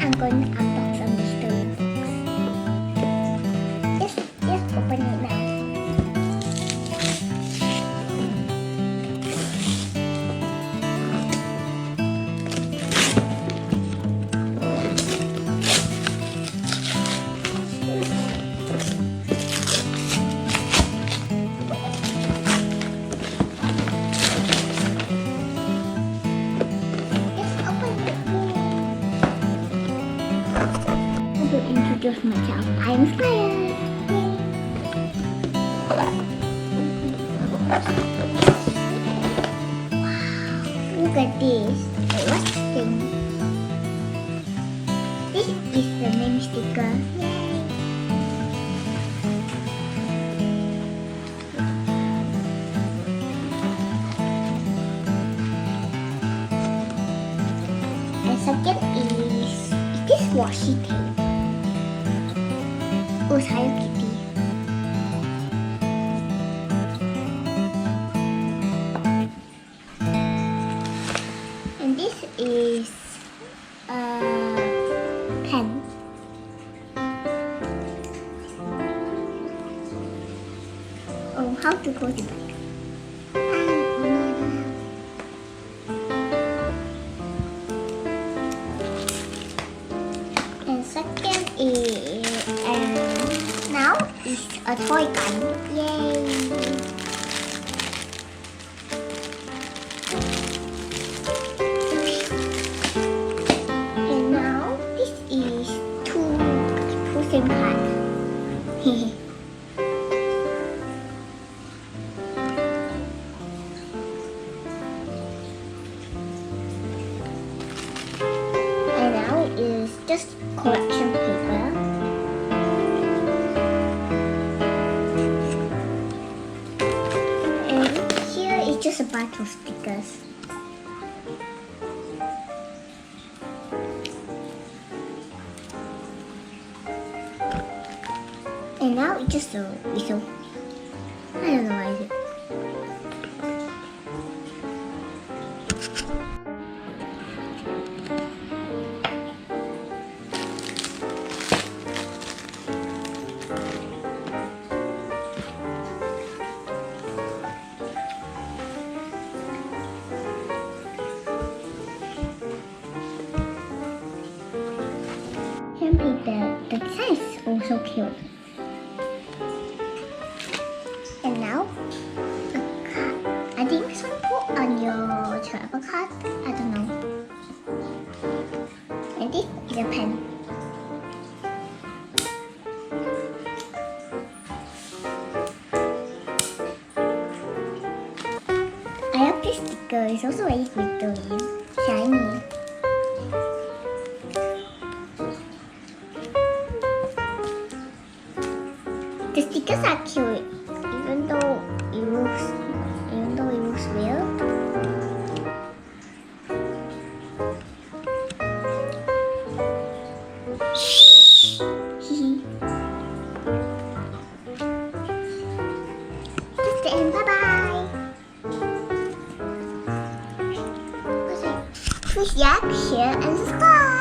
I'm going to unbox a mystery box. Just open it now. To introduce myself, I'm Scarlett. Wow, look at this. Wait, what's this thing? This is the name sticker. Yay! And second is this washi tape. Oh, Hello Kitty. And this is a pen. Oh, how to close it back? And second is now it's a toy gun. Yay! And now this is two SIM cards. And now it is just collection paper. It's just a bunch of stickers. And now it's just a whistle. I don't know why is it. The design is also cute. And now, the card. I think some put on your travel card. I don't know. And this is a pen. I hope this sticker is also very glittery, shiny. The stickers are cute, even though it looks real. That's the end. Bye bye. Please like, share, and subscribe.